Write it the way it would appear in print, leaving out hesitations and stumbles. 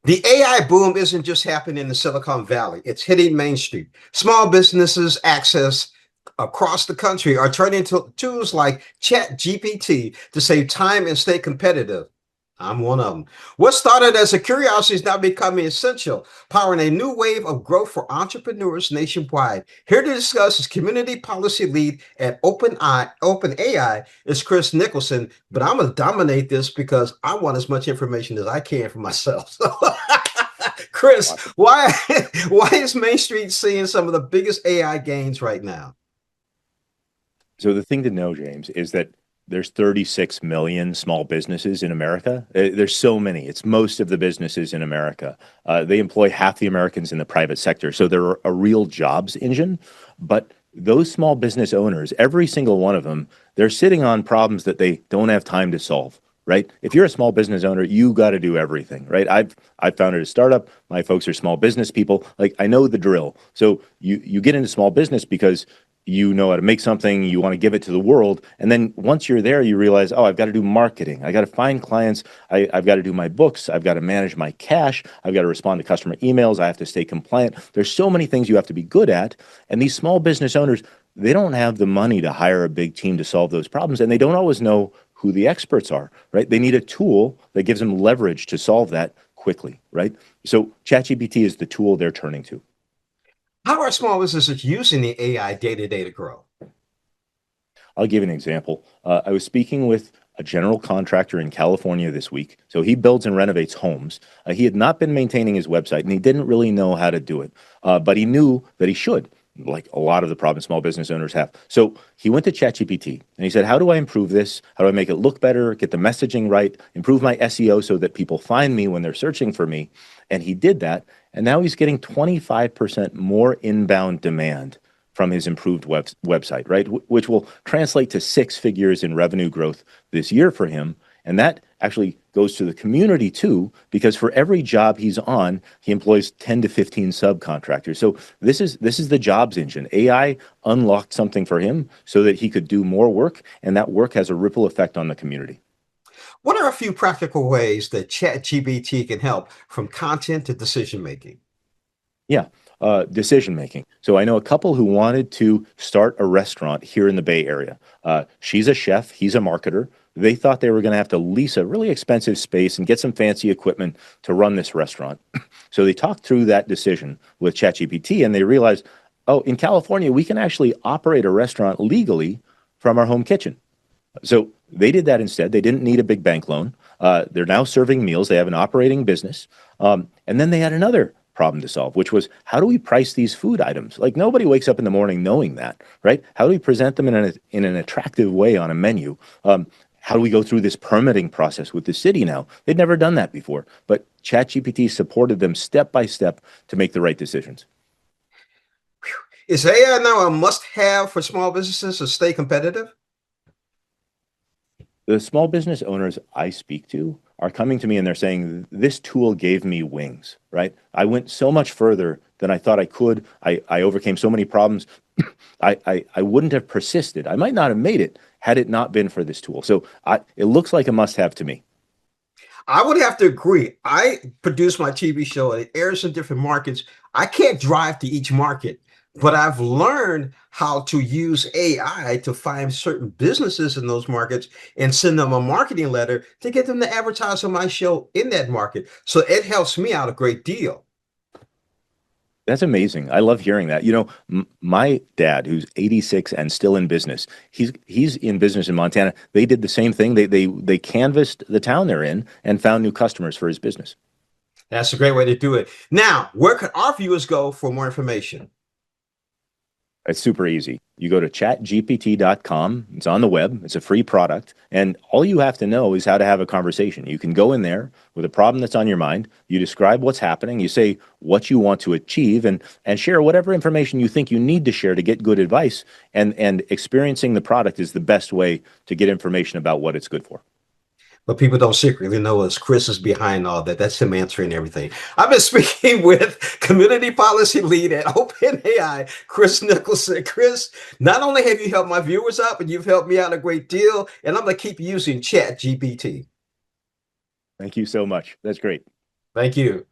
The AI boom isn't just happening in the Silicon Valley, it's hitting Main Street. Small businesses access across the country are turning to tools like ChatGPT to save time and stay competitive. I'm one of them. What started as a curiosity is now becoming essential, powering a new wave of growth for entrepreneurs nationwide. Here to discuss is community policy lead at OpenAI is Chris Nicholson, but I'm gonna dominate this because I want as much information as I can for myself. So, Chris, Awesome. why is Main Street seeing some of the biggest AI gains right now? So the thing to know, James, is that there's 36 million small businesses in America. There's so many. It's most of the businesses in America. They employ half the Americans in the private sector. So they're a real jobs engine. But those small business owners, every single one of them, they're sitting on problems that they don't have time to solve. Right? If you're a small business owner, you got to do everything, right? I've founded a startup. My folks are small business people. Like I know the drill. So you get into small business because you know how to make something, you want to give it to the world. And then once you're there, you realize, oh, I've got to do marketing. I got to find clients. I've got to do my books. I've got to manage my cash. I've got to respond to customer emails. I have to stay compliant. There's so many things you have to be good at. And these small business owners, they don't have the money to hire a big team to solve those problems. And they don't always know who the experts are, right? They need a tool that gives them leverage to solve that quickly, right? So ChatGPT is the tool they're turning to. How are small businesses using the AI day to day to grow? I'll give an example. I was speaking with a general contractor in California this week. So he builds and renovates homes. He had not been maintaining his website and he didn't really know how to do it, but he knew that he should, like a lot of the problems small business owners have. So he went to ChatGPT and he said, how do I improve this? How do I make it look better, get the messaging right, improve my SEO so that people find me when they're searching for me? And he did that. And now he's getting 25% more inbound demand from his improved website, right? Which will translate to six figures in revenue growth this year for him. And that actually goes to the community too, because for every job he's on, he employs 10 to 15 subcontractors. So this is the jobs engine. AI unlocked something for him so that he could do more work, and that work has a ripple effect on the community. What are a few practical ways that ChatGPT can help from content to decision making? Yeah, decision making. So I know a couple who wanted to start a restaurant here in the Bay Area. She's a chef, he's a marketer. They thought they were going to have to lease a really expensive space and get some fancy equipment to run this restaurant. So they talked through that decision with ChatGPT and they realized, oh, in California, we can actually operate a restaurant legally from our home kitchen. So they did that instead. They didn't need a big bank loan. They're now serving meals. They have an operating business. And then they had another problem to solve, which was how do we price these food items? Like nobody wakes up in the morning knowing that, right? How do we present them in an attractive way on a menu? How do we go through this permitting process with the city now? They'd never done that before, but ChatGPT supported them step by step to make the right decisions. Is AI now a must have for small businesses to stay competitive? The small business owners I speak to are coming to me and they're saying, this tool gave me wings, right? I went so much further than I thought I could. I overcame so many problems. I wouldn't have persisted. I might not have made it had it not been for this tool. So it looks like a must have to me. I would have to agree. I produce my TV show and it airs in different markets. I can't drive to each market, but I've learned how to use AI to find certain businesses in those markets and send them a marketing letter to get them to advertise on my show in that market. So it helps me out a great deal. That's amazing. I love hearing that. You know, my dad, who's 86 and still in business, he's in business in Montana. They did the same thing. They canvassed the town they're in and found new customers for his business. That's a great way to do it. Now, where can our viewers go for more information? It's super easy. You go to chatgpt.com. It's on the web. It's a free product. And all you have to know is how to have a conversation. You can go in there with a problem that's on your mind. You describe what's happening. You say what you want to achieve and share whatever information you think you need to share to get good advice. And experiencing the product is the best way to get information about what it's good for. But people don't secretly know is Chris is behind all that. That's him answering everything. I've been speaking with community policy lead at OpenAI, Chris Nicholson. Chris, not only have you helped my viewers out, but you've helped me out a great deal. And I'm going to keep using Chat GPT. Thank you so much. That's great. Thank you.